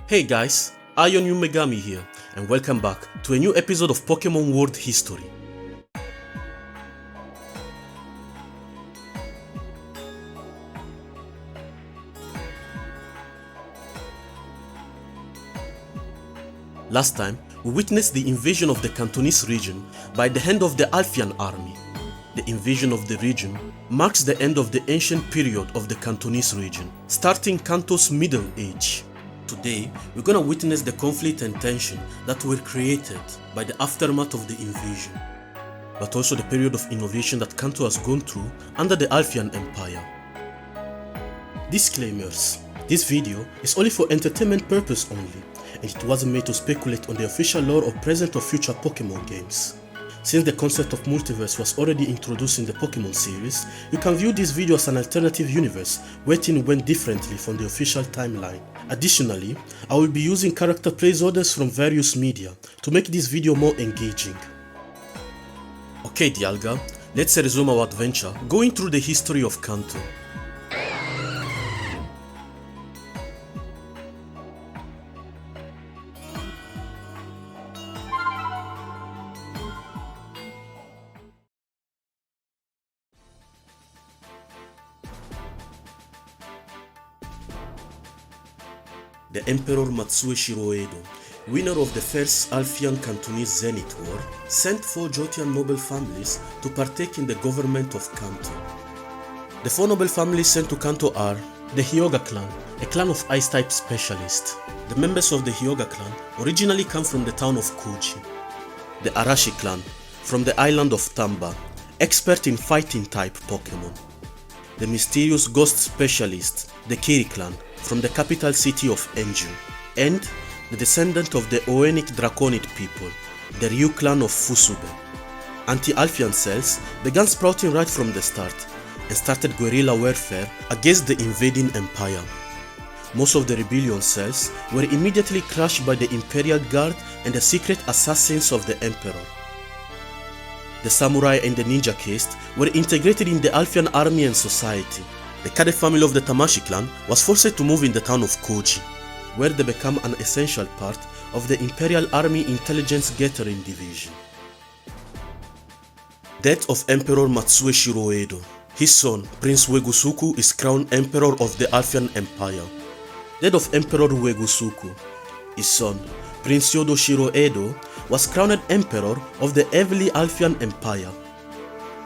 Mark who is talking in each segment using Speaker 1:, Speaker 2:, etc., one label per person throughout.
Speaker 1: Hey guys, Ion Megami here, and welcome back to a new episode of Pokemon World History. Last time, we witnessed the invasion of the Cantonese region by the hand of the Alfian army. The invasion of the region marks the end of the ancient period of the Cantonese region, starting Kanto's Middle Age. Today, we're gonna witness the conflict and tension that were created by the aftermath of the invasion, but also the period of innovation that Kanto has gone through under the Alfian Empire. Disclaimers: this video is only for entertainment purpose only, and it wasn't made to speculate on the official lore of present or future Pokemon games. Since the concept of multiverse was already introduced in the Pokemon series, you can view this video as an alternative universe where things went differently from the official timeline. Additionally, I will be using character placeholders from various media to make this video more engaging. Okay Dialga, let's resume our adventure going through the history of Kanto. The Emperor Matsue Shiroedo, winner of the first Alfian Cantonese Zenith War, sent 4 Jotian noble families to partake in the government of Kanto. The 4 noble families sent to Kanto are the Hyuga clan, a clan of ice-type specialists. The members of the Hyuga clan originally come from the town of Koji. The Arashi clan, from the island of Tamba, expert in fighting-type Pokemon. The mysterious ghost specialist, the Kiri clan, from the capital city of Enju, and the descendant of the Oenic Draconid people, the Ryu clan of Fusube. Anti-Alfian cells began sprouting right from the start and started guerrilla warfare against the invading empire. Most of the rebellion cells were immediately crushed by the Imperial Guard and the secret assassins of the Emperor. The samurai and the ninja caste were integrated in the Alfian army and society. The Kade family of the Tamashi clan was forced to move in the town of Koji, where they became an essential part of the Imperial Army Intelligence Gathering Division. Death of Emperor Matsue Shiroedo. His son, Prince Uegusuku, is crowned Emperor of the Alfian Empire. Death of Emperor Uegusuku. His son, Prince Yodo Shiroedo, was crowned Emperor of the heavily Alfian Empire.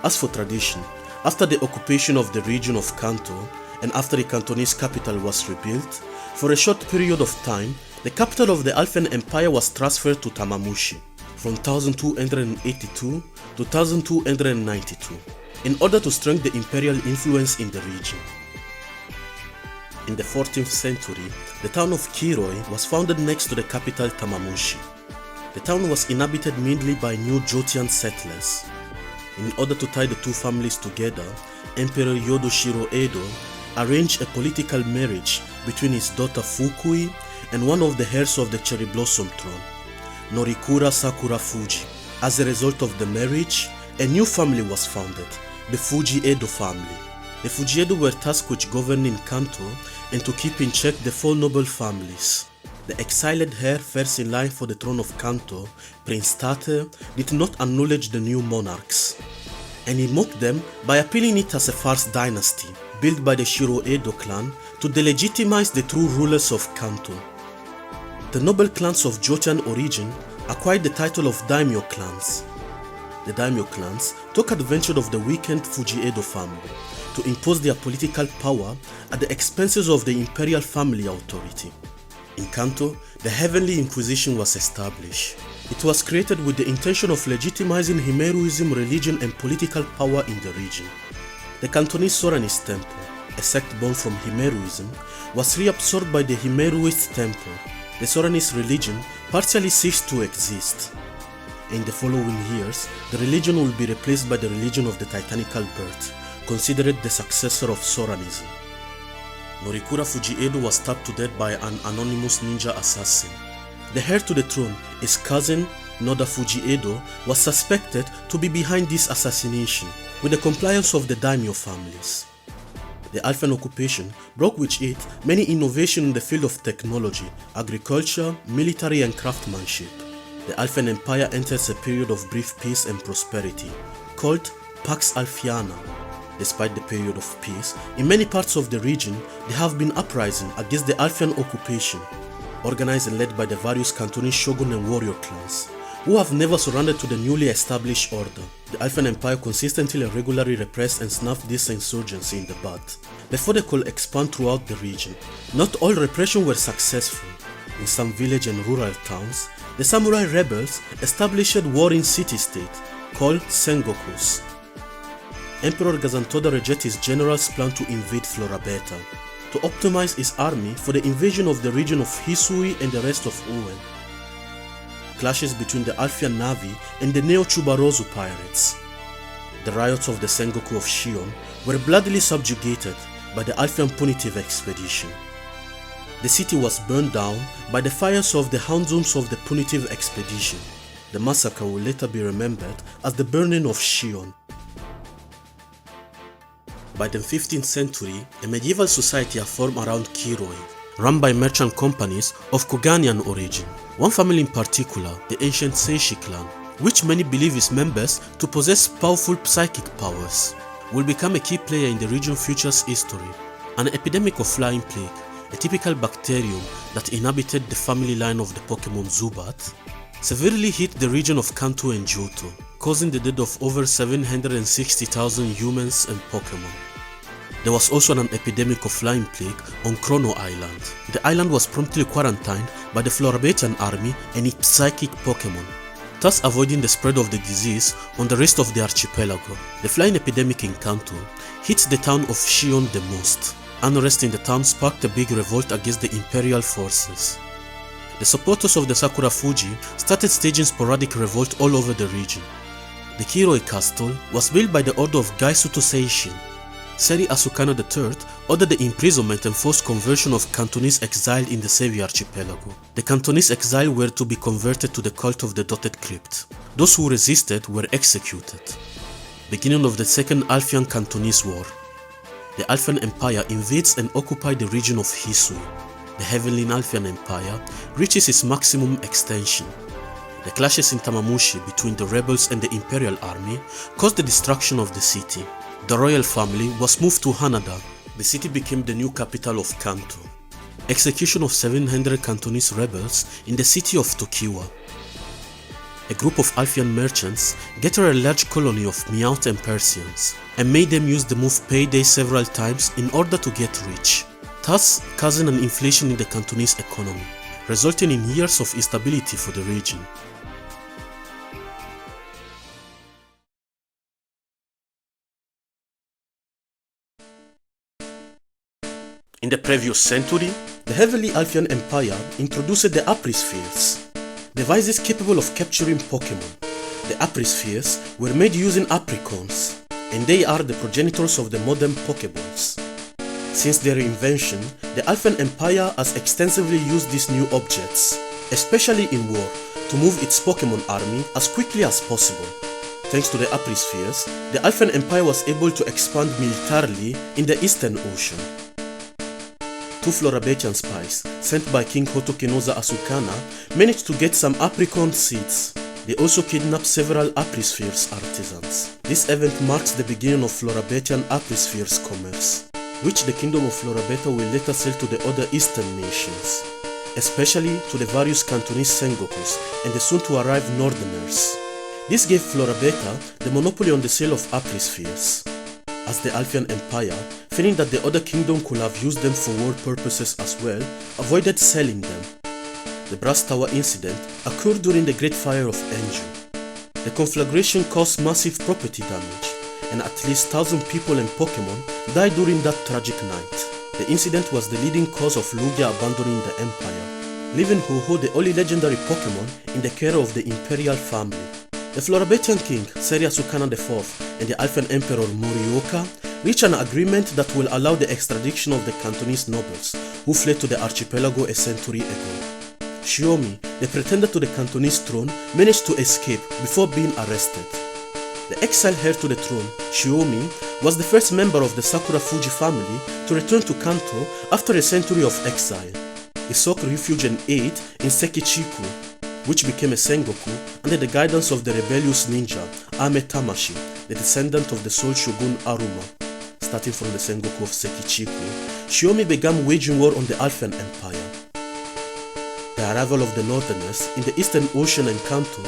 Speaker 1: As for tradition, after the occupation of the region of Kanto and after the Cantonese capital was rebuilt, for a short period of time, the capital of the Alfian Empire was transferred to Tamamushi from 1282 to 1292 in order to strengthen the imperial influence in the region. In the 14th century, the town of Kiroi was founded next to the capital Tamamushi. The town was inhabited mainly by new Jotian settlers. In order to tie the two families together, Emperor Yodo Shiroedo arranged a political marriage between his daughter Fukui and one of the heirs of the Cherry Blossom throne, Norikura Sakura Fuji. As a result of the marriage, a new family was founded, the Fuji Edo family. The Fuji Edo were tasked with governing Kanto and to keep in check the 4 noble families. The exiled heir first in line for the throne of Kanto, Prince Tate, did not acknowledge the new monarchs, and he mocked them by appealing it as a false dynasty built by the Shiroedo clan to delegitimize the true rulers of Kanto. The noble clans of Jotian origin acquired the title of daimyo clans. The daimyo clans took advantage of the weakened Fuji Edo family to impose their political power at the expenses of the imperial family authority. In Kanto, the Heavenly Inquisition was established. It was created with the intention of legitimizing Himeruism religion and political power in the region. The Cantonese Soranist Temple, a sect born from Himeruism, was reabsorbed by the Himeruist Temple. The Soranist religion partially ceased to exist. In the following years, the religion will be replaced by the religion of the Titanical Birth, considered the successor of Soranism. Norikura Fujiedo was stabbed to death by an anonymous ninja assassin. The heir to the throne, his cousin Noda Fujiedo, was suspected to be behind this assassination, with the compliance of the daimyo families. The Alfian occupation brought with it many innovations in the field of technology, agriculture, military and craftsmanship. The Alfian Empire enters a period of brief peace and prosperity, called Pax Alfiana. Despite the period of peace, in many parts of the region, there have been uprisings against the Alfian occupation, organized and led by the various Cantonese shogun and warrior clans, who have never surrendered to the newly established order. The Alfian Empire consistently and regularly repressed and snuffed this insurgency in the bud, before they could expand throughout the region. Not all repression were successful. In some village and rural towns, the samurai rebels established a warring city-state called Sengokus. Emperor Gazantoda rejected his general's plan to invade Florabeta, to optimize his army for the invasion of the region of Hisui and the rest of Uwen. Clashes between the Alfian Navy and the Neo-Chubarozu pirates. The riots of the Sengoku of Shion were bloodily subjugated by the Alfian punitive expedition. The city was burned down by the fires of the Hanzums of the punitive expedition. The massacre will later be remembered as the burning of Shion. By the 15th century, a medieval society had formed around Kiroi, run by merchant companies of Koganian origin. One family in particular, the ancient Seishi clan, which many believe its members to possess powerful psychic powers, will become a key player in the region's future history. An epidemic of flying plague, a typical bacterium that inhabited the family line of the Pokemon Zubat, severely hit the region of Kanto and Johto, causing the death of over 760,000 humans and Pokemon. There was also an epidemic of flying plague on Chrono Island. The island was promptly quarantined by the Florabetian army and its psychic Pokemon, thus avoiding the spread of the disease on the rest of the archipelago. The flying epidemic in Kanto hit the town of Shion the most. Unrest in the town sparked a big revolt against the imperial forces. The supporters of the Sakura Fuji started staging sporadic revolt all over the region. The Kiroi Castle was built by the order of Gaisuto Seishin. Seri Asukana III ordered the imprisonment and forced conversion of Cantonese exiled in the Sevi archipelago. The Cantonese exiled were to be converted to the cult of the Dotted Crypt. Those who resisted were executed. Beginning of the Second Alfian Cantonese War. The Alfian Empire invades and occupies the region of Hisui. The Heavenly Alfian Empire reaches its maximum extension. The clashes in Tamamushi between the rebels and the imperial army caused the destruction of the city. The royal family was moved to Hanada. The city became the new capital of Kanto. Execution of 700 Cantonese rebels in the city of Tokiwa. A group of Alfian merchants gathered a large colony of Miaut and Persians and made them use the move payday several times in order to get rich, thus causing an inflation in the Cantonese economy, resulting in years of instability for the region. In the previous century, the Heavenly Alfian Empire introduced the Aprispheres, devices capable of capturing Pokemon. The Aprispheres were made using apricons, and they are the progenitors of the modern Pokeballs. Since their invention, the Alfian Empire has extensively used these new objects, especially in war, to move its Pokemon army as quickly as possible. Thanks to the Aprispheres, the Alfian Empire was able to expand militarily in the Eastern Ocean. Two Florabetian spies, sent by King Hotokenoza Asukana, managed to get some apricot seeds. They also kidnapped several Aprispheres artisans. This event marks the beginning of Florabetian Aprispheres commerce, which the Kingdom of Florabeta will later sell to the other eastern nations, especially to the various Cantonese Sengokus and the soon-to-arrive Northerners. This gave Florabeta the monopoly on the sale of Aprispheres, as the Alfian Empire, fearing that the other kingdom could have used them for war purposes as well, avoided selling them. The Brass Tower incident occurred during the Great Fire of Enju. The conflagration caused massive property damage, and at least 1,000 people and Pokemon died during that tragic night. The incident was the leading cause of Lugia abandoning the Empire, leaving Ho-Oh the only legendary Pokemon in the care of the Imperial family. The Florabetian king, Seri Asukana IV, and the Alfian Emperor Morioka reached an agreement that will allow the extradition of the Cantonese nobles who fled to the archipelago a century ago. Shiomi, the pretender to the Cantonese throne, managed to escape before being arrested. The exiled heir to the throne, Shiomi, was the first member of the Sakura Fuji family to return to Kanto after a century of exile. He sought refuge and aid in Sekichiku, which became a Sengoku under the guidance of the rebellious ninja Ame Tamashi, the descendant of the sole shogun Aruma. Starting from the Sengoku of Sekichiku, Shiomi began waging war on the Alfian Empire. The arrival of the Northerners in the Eastern Ocean and Kanto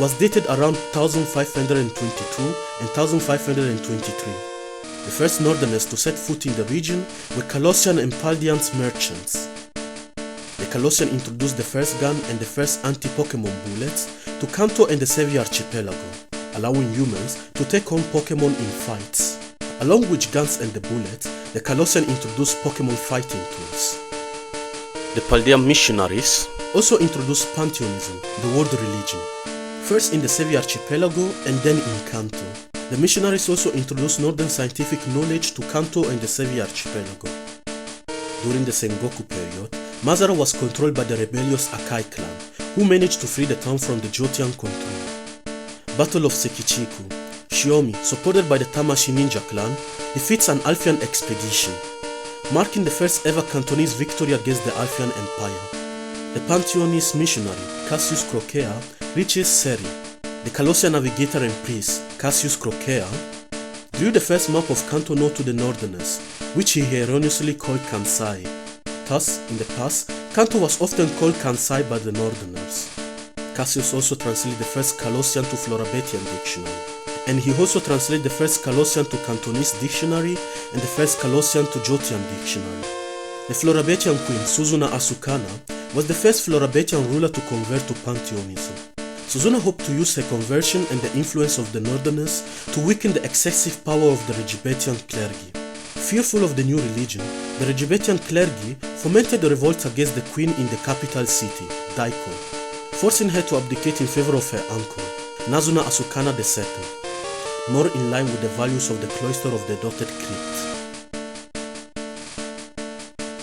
Speaker 1: was dated around 1522 and 1523. The first Northerners to set foot in the region were Colossian and Paldian's merchants. The Colossian introduced the first gun and the first anti-Pokemon bullets to Kanto and the Sevii Archipelago, allowing humans to take on Pokemon in fights. Along with guns and the bullets, the Colossian introduced Pokemon fighting tools. The Paldean missionaries also introduced Pantheonism, the world religion, first in the Sevii Archipelago and then in Kanto. The missionaries also introduced northern scientific knowledge to Kanto and the Sevii Archipelago. During the Sengoku period, Mazara was controlled by the rebellious Akai clan, who managed to free the town from the Jotian control. Battle of Sekichiku. Shiomi, supported by the Tamashi ninja clan, defeats an Alfian expedition, marking the first ever Cantonese victory against the Alfian Empire. The Pantheonist missionary, Cassius Crocea, reaches Seri. The Colossian navigator and priest, Cassius Crocea, drew the first map of Kanto north to the Northerners, which he erroneously called Kansai. Thus, in the past, Kanto was often called Kansai by the Northerners. Cassius also translated the first Colossian to Florabetian dictionary, and he also translated the first Colossian to Cantonese dictionary and the first Colossian to Jotian dictionary. The Florabetian queen, Suzuna Asukana, was the first Florabetian ruler to convert to Pantheonism. Suzuna hoped to use her conversion and the influence of the Northerners to weaken the excessive power of the Regibetian clergy. Fearful of the new religion, the Regibetian clergy fomented a revolt against the queen in the capital city, Daiko, forcing her to abdicate in favor of her uncle, Nazuna Asukana II, more in line with the values of the cloister of the dotted crypt.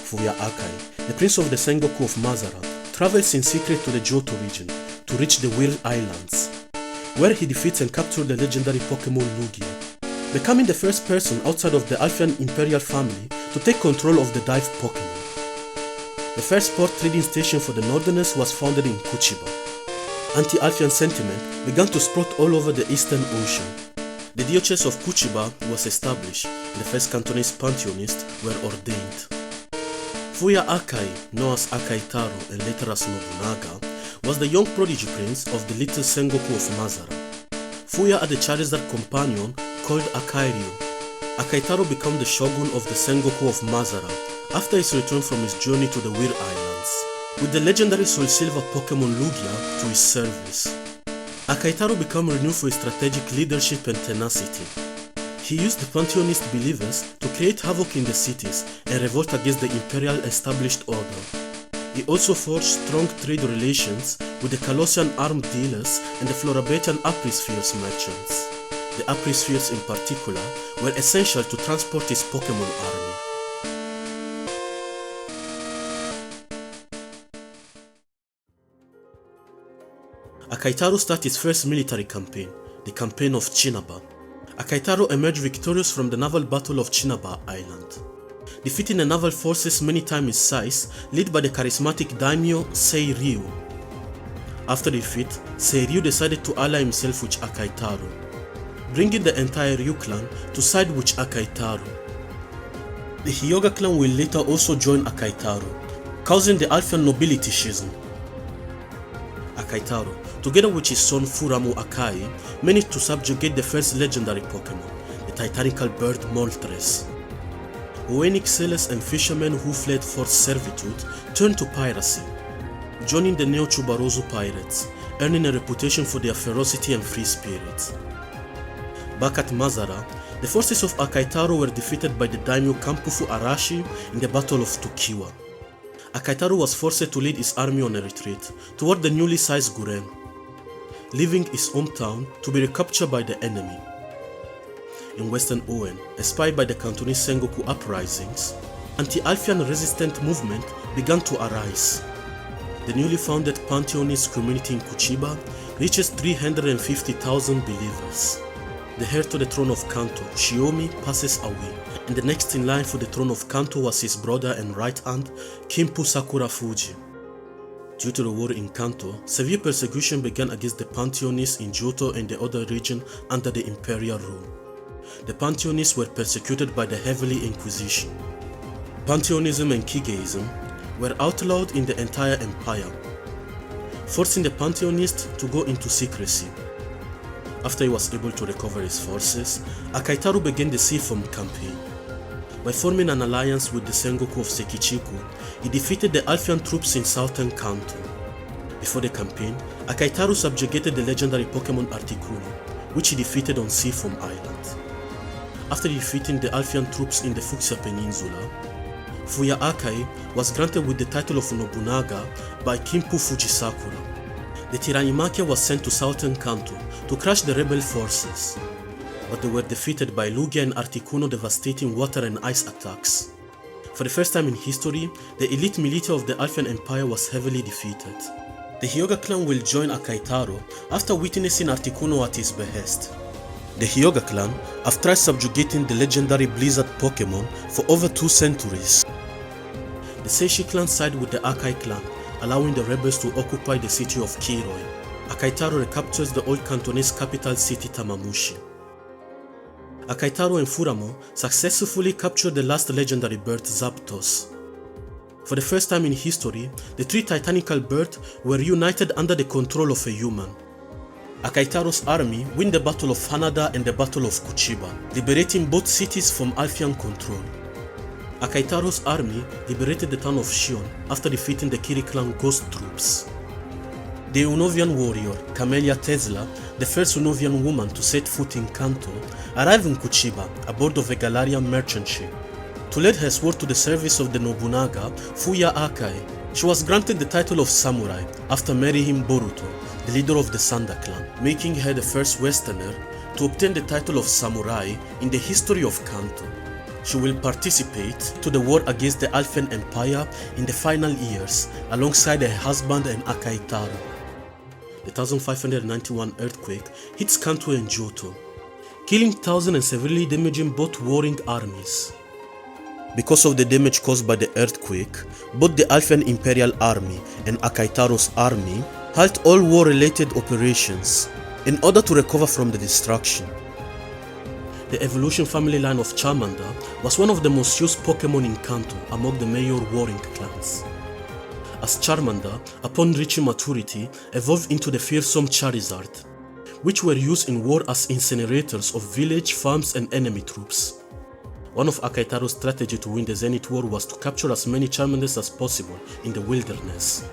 Speaker 1: Fuya Akai, the prince of the Sengoku of Mazara, travels in secret to the Johto region to reach the Weird Islands, where he defeats and captures the legendary Pokemon Lugia, becoming the first person outside of the Alfian imperial family to take control of the dive Pokemon. The first port trading station for the Northerners was founded in Kuchiba. Anti-Alfian sentiment began to sprout all over the Eastern Ocean. The Diocese of Kuchiba was established, and the first Cantonese Pantheonists were ordained. Fuya Akai, known as Akai Taro and later as Nobunaga, was the young prodigy prince of the little Sengoku of Mazara. Fuya had a Charizard companion called Akairyu. Akaitaro became the shogun of the Sengoku of Mazara after his return from his journey to the Weird Islands, with the legendary Soul Silver Pokemon Lugia to his service. Akaitaro became renowned for his strategic leadership and tenacity. He used the Pantheonist believers to create havoc in the cities and revolt against the imperial established order. He also forged strong trade relations with the Colossian armed dealers and the Florabetian Aprispheres merchants. The Aprispheres in particular were essential to transport his Pokemon army. Akaitaro started his first military campaign, the Campaign of Chinaba. Akaitaro emerged victorious from the naval battle of Chinaba Island, defeating the naval forces many times his size, led by the charismatic daimyo Seiryu. After defeat, Seiryu decided to ally himself with Akaitaro, bringing the entire Ryu clan to side with Akaitaro. The Hyoga clan will later also join Akaitaro, causing the Alfian nobility schism. Akaitaro, together with his son Furamu Akai, managed to subjugate the first legendary Pokemon, the titanical bird Moltres. Oenic sailors and fishermen who fled forced servitude turned to piracy, joining the Neo-Chubarozu pirates, earning a reputation for their ferocity and free spirit. Back at Mazara, the forces of Akaitaro were defeated by the daimyo Kampufu Arashi in the Battle of Tokiwa. Akaitaro was forced to lead his army on a retreat toward the newly sized Guren, leaving his hometown to be recaptured by the enemy. In Western Oen, espied by the Cantonese Sengoku uprisings, anti-Alfian resistant movement began to arise. The newly founded Pantheonist community in Kuchiba reaches 350,000 believers. the heir to the throne of Kanto, Shiomi, passes away, and the next in line for the throne of Kanto was his brother and right hand, Kimpu Sakura Fuji. Due to the war in Kanto, severe persecution began against the Pantheonists in Johto and the other region under the imperial rule. The Pantheonists were persecuted by the heavily Inquisition. Pantheonism and Kigeism were outlawed in the entire empire, forcing the Pantheonists to go into secrecy. After he was able to recover his forces, Akaitaro began the Seifom campaign. By forming an alliance with the Sengoku of Sekichiku, he defeated the Alfian troops in southern Kanto. Before the campaign, Akaitaro subjugated the legendary Pokemon Articuno, which he defeated on Seifom Island. After defeating the Alfian troops in the Fuxia Peninsula, Fuya Akai was granted with the title of Nobunaga by Kimpu Fujisakura. The Tyrannimakia was sent to southern Kanto to crush the rebel forces, but they were defeated by Lugia and Articuno devastating water and ice attacks. For the first time in history, the elite militia of the Alfian Empire was heavily defeated. The Hyuga clan will join Akaitaro after witnessing Articuno at his behest. The Hyuga clan have tried subjugating the legendary Blizzard Pokemon for over 2 centuries. The Seishi clan sided with the Akai clan, allowing the rebels to occupy the city of Kiroi. Akaitaro recaptures the old Cantonese capital city Tamamushi. Akaitaro and Furamo successfully captured the last legendary bird Zapdos. For the first time in history, the 3 titanical birds were united under the control of a human. Akaitaro's army win the Battle of Hanada and the Battle of Kuchiba, liberating both cities from Alfian control. Akaitaro's army liberated the town of Shion after defeating the Kiri clan ghost troops. The Unovian warrior, Camellia Tesla, the first Unovian woman to set foot in Kanto, arrived in Kuchiba aboard of a Galarian merchant ship. To lead her sword to the service of the Nobunaga, Fuya Akai, she was granted the title of samurai after marrying Boruto, the leader of the Sanda clan, making her the first Westerner to obtain the title of samurai in the history of Kanto. She will participate to the war against the Alfian Empire in the final years alongside her husband and Akaitaro. The 1591 earthquake hits Kanto and Johto, killing thousands and severely damaging both warring armies. Because of the damage caused by the earthquake, both the Alfian Imperial Army and Akaitaro's army halt all war-related operations in order to recover from the destruction. The evolution family line of Charmander was one of the most used Pokemon in Kanto among the major warring clans. As Charmander, upon reaching maturity, evolved into the fearsome Charizard, which were used in war as incinerators of village, farms and enemy troops. One of Akaitaro's strategies to win the Zenith War was to capture as many Charmanders as possible in the wilderness.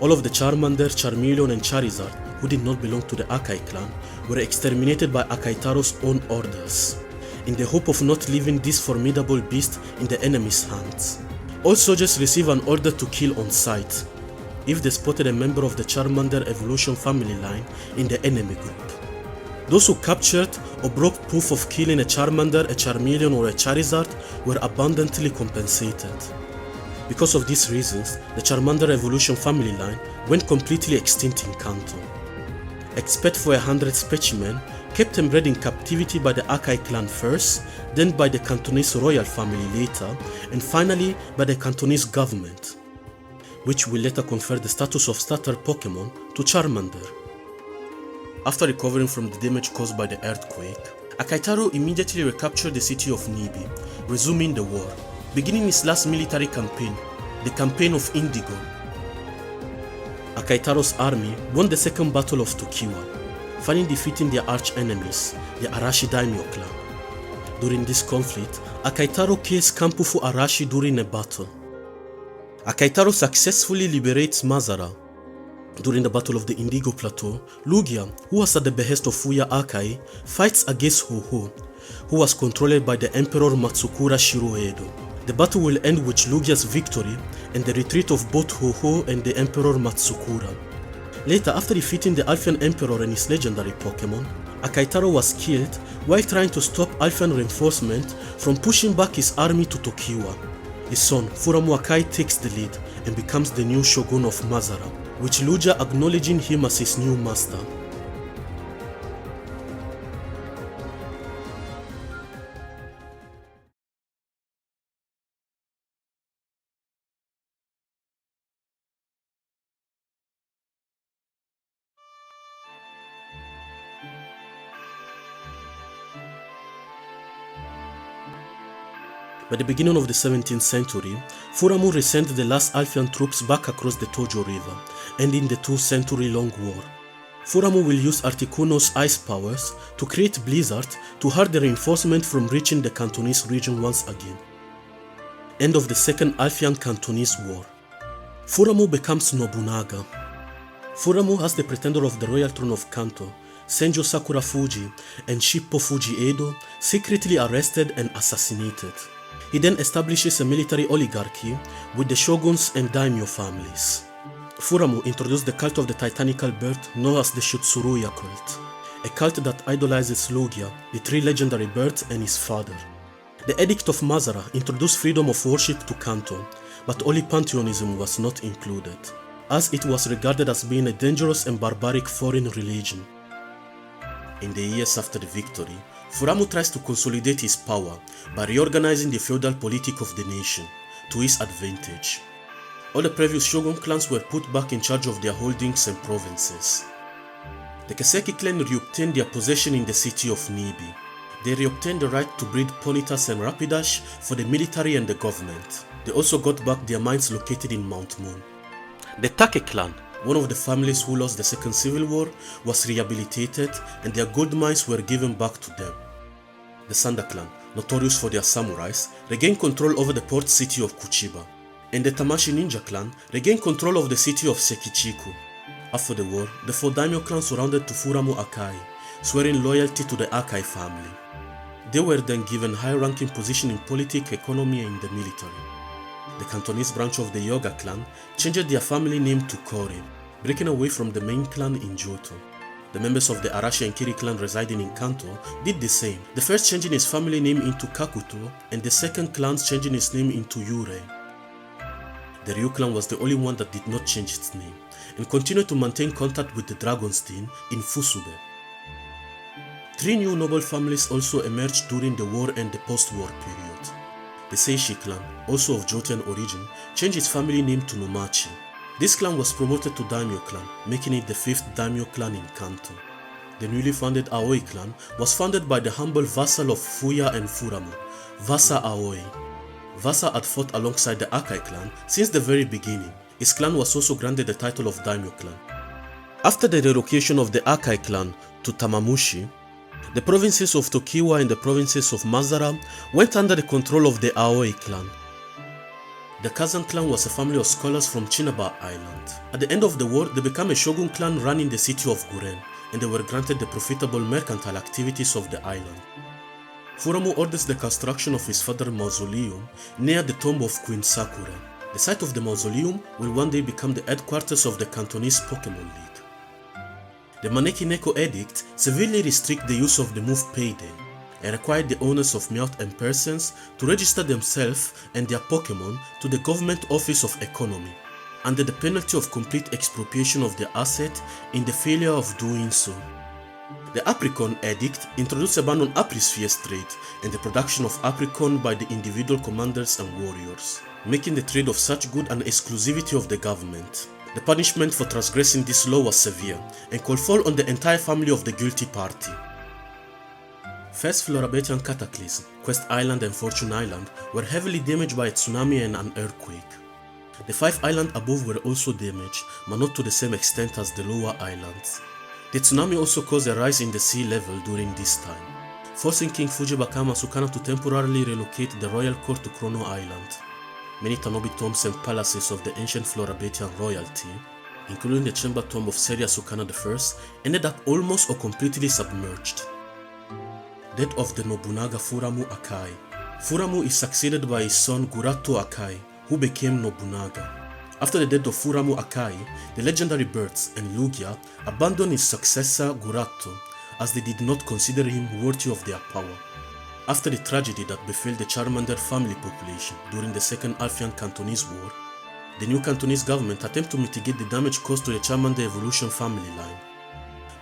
Speaker 1: All of the Charmander, Charmeleon and Charizard who did not belong to the Akai clan were exterminated by Akaitaro's own orders, in the hope of not leaving this formidable beast in the enemy's hands. All soldiers receive an order to kill on sight if they spotted a member of the Charmander evolution family line in the enemy group. Those who captured or broke proof of killing a Charmander, a Charmeleon or a Charizard were abundantly compensated. Because of these reasons, the Charmander evolution family line went completely extinct in Kanto. Except for 100 specimens kept and bred in captivity by the Akai clan first, then by the Cantonese royal family later, and finally by the Cantonese government, which will later confer the status of starter Pokemon to Charmander. After recovering from the damage caused by the earthquake, Akaitaro immediately recaptured the city of Nibi, resuming the war, beginning his last military campaign, the Campaign of Indigo. Akaitaro's army won the second battle of Tokiwa, finally defeating their arch-enemies, the Arashi Daimyo clan. During this conflict, Akaitaro kills Kampufu Arashi during a battle. Akaitaro successfully liberates Mazara. During the Battle of the Indigo Plateau, Lugia, who was at the behest of Fuya Akai, fights against Ho-Ho, who was controlled by the Emperor Matsukura Shiroedo. The battle will end with Lugia's victory and the retreat of both Ho-Ho and the Emperor Matsukura. Later, after defeating the Alfian Emperor and his legendary Pokemon, Akaitaro was killed while trying to stop Alfian reinforcement from pushing back his army to Tokiwa. His son, Furamo Akai, takes the lead and becomes the new shogun of Mazara, with Lugia acknowledging him as his new master. By the beginning of the 17th century, Furamu resent the last Alfian troops back across the Tojo River, ending the 2-century-long war. Furamu will use Articuno's ice powers to create blizzard to hurt the reinforcement from reaching the Cantonese region once again. End of the Second Alfian-Cantonese War. Furamu becomes Nobunaga. Furamu has the pretender of the royal throne of Kanto, Senjo Sakura Fuji, and Shippo Fuji Edo secretly arrested and assassinated. He then establishes a military oligarchy with the shoguns and daimyo families. Furamu introduced the cult of the Titanical bird known as the Shutsuruya cult, a cult that idolizes Logia, the three legendary birds, and his father. The Edict of Mazara introduced freedom of worship to Kanto, but only pantheism was not included, as it was regarded as being a dangerous and barbaric foreign religion. In the years after the victory, Furamu tries to consolidate his power by reorganizing the feudal politic of the nation to his advantage. All the previous shogun clans were put back in charge of their holdings and provinces. The Keseki clan reobtained their possession in the city of Nibi. They reobtained the right to breed Ponitas and Rapidash for the military and the government. They also got back their mines located in Mount Moon. The Take clan, one of the families who lost the Second Civil War, was rehabilitated and their gold mines were given back to them. The Sanda clan, notorious for their samurais, regained control over the port city of Kuchiba. And the Tamashi Ninja clan regained control of the city of Sekichiku. After the war, the four daimyo clans surrounded to Furamu Akai, swearing loyalty to the Akai family. They were then given high-ranking position in politics, economy, and in the military. The Cantonese branch of the Yoga clan changed their family name to Kore, breaking away from the main clan in Johto. The members of the Arashi and Kiri clan residing in Kanto did the same, the first changing his family name into Kakuto, and the second clan changing its name into Yurei. The Ryu clan was the only one that did not change its name, and continued to maintain contact with the Dragon's Den in Fusube. Three new noble families also emerged during the war and the post-war period. The Seishi clan, also of Jotian origin, changed its family name to Nomachi. This clan was promoted to Daimyo clan, making it the 5th Daimyo clan in Kanto. The newly founded Aoi clan was founded by the humble vassal of Fuya and Furamu, Vasa Aoi. Vasa had fought alongside the Akai clan since the very beginning. His clan was also granted the title of Daimyo clan. After the relocation of the Akai clan to Tamamushi, the provinces of Tokiwa and the provinces of Mazara went under the control of the Aoi clan. The Kazan clan was a family of scholars from Chinaba Island. At the end of the war, they became a shogun clan running the city of Guren, and they were granted the profitable mercantile activities of the island. Furamu orders the construction of his father's mausoleum near the tomb of Queen Sakura. The site of the mausoleum will one day become the headquarters of the Cantonese Pokemon League. The Maneki Neko Edict severely restricts the use of the move Payday and required the owners of Meowth and persons to register themselves and their Pokemon to the Government Office of Economy, under the penalty of complete expropriation of the asset in the failure of doing so. The Apricon Edict introduced a ban on Aprispheres trade and the production of Apricon by the individual commanders and warriors, making the trade of such good an exclusivity of the government. The punishment for transgressing this law was severe and could fall on the entire family of the guilty party. First Florabetian cataclysm, Quest Island and Fortune Island were heavily damaged by a tsunami and an earthquake. The 5 islands above were also damaged, but not to the same extent as the lower islands. The tsunami also caused a rise in the sea level during this time, forcing King Fujibakama Sukana to temporarily relocate the royal court to Chrono Island. Many Tanobi tombs and palaces of the ancient Florabetian royalty, including the chamber tomb of Seria Sukana I, ended up almost or completely submerged. Death of the Nobunaga Furamu Akai. Furamu is succeeded by his son Gurato Akai, who became Nobunaga. After the death of Furamu Akai, the legendary birds and Lugia abandoned his successor Gurato, as they did not consider him worthy of their power. After the tragedy that befell the Charmander family population during the Second Alfian Cantonese War, the new Cantonese government attempted to mitigate the damage caused to the Charmander evolution family line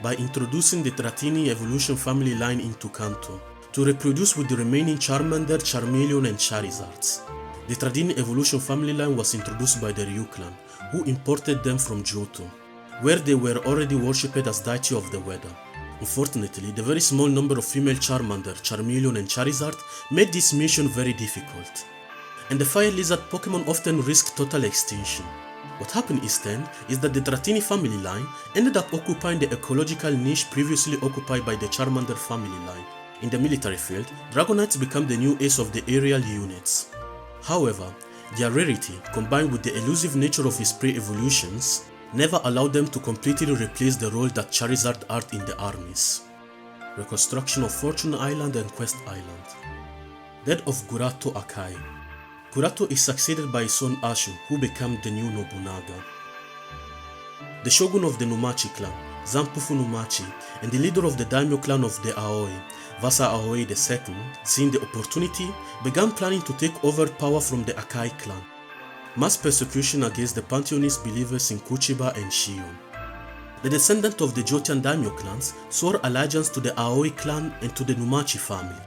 Speaker 1: by introducing the Dratini evolution family line into Kanto to reproduce with the remaining Charmander, Charmeleon and Charizards. The Dratini evolution family line was introduced by the Ryu clan, who imported them from Johto, where they were already worshipped as deity of the weather. Unfortunately, the very small number of female Charmander, Charmeleon and Charizard made this mission very difficult, and the fire lizard Pokemon often risk total extinction. What happened instead is that the Dratini family line ended up occupying the ecological niche previously occupied by the Charmander family line. In the military field, Dragonites become the new ace of the aerial units. However, their rarity, combined with the elusive nature of his pre-evolutions, never allowed them to completely replace the role that Charizard had in the armies. Reconstruction of Fortune Island and Quest Island. Death of Gurato Akai. Gurato is succeeded by his son Ashu, who became the new Nobunaga. The shogun of the Numachi clan, Zanpufu Numachi, and the leader of the daimyo clan of the Aoi, Vasa Aoi II, seeing the opportunity, began planning to take over power from the Akai clan. Mass persecution against the pantheonist believers in Kuchiba and Shion. The descendant of the Jotian daimyo clans swore allegiance to the Aoi clan and to the Numachi family.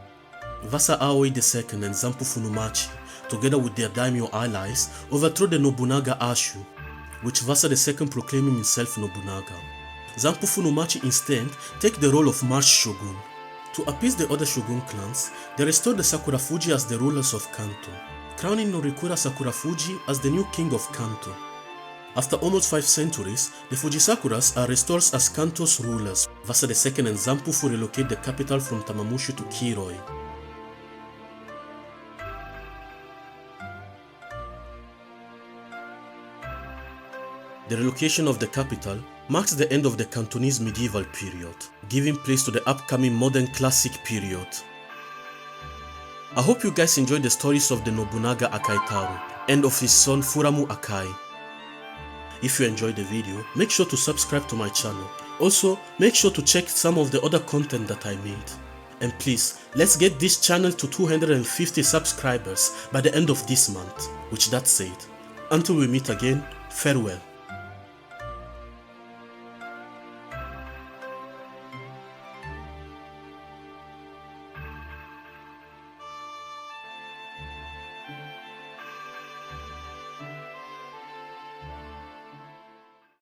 Speaker 1: Vasa Aoi II and Zanpufu Numachi, together with their daimyo allies, overthrew the Nobunaga Ashu, which Vasa II proclaimed himself Nobunaga. Zanpufu Numachi instead take the role of March Shogun. To appease the other Shogun clans, they restored the Sakurafuji as the rulers of Kanto, crowning Norikura Sakurafuji as the new king of Kanto. After almost 5 centuries, the Fujisakuras are restored as Kanto's rulers. Vasa II and Zanpufu relocate the capital from Tamamushi to Kiroi. The relocation of the capital marks the end of the Cantonese medieval period, giving place to the upcoming modern classic period. I hope you guys enjoyed the stories of the Nobunaga Akaitaro and of his son Furamu Akai. If you enjoyed the video, make sure to subscribe to my channel. Also, make sure to check some of the other content that I made. And please, let's get this channel to 250 subscribers by the end of this month. With that said, until we meet again, farewell.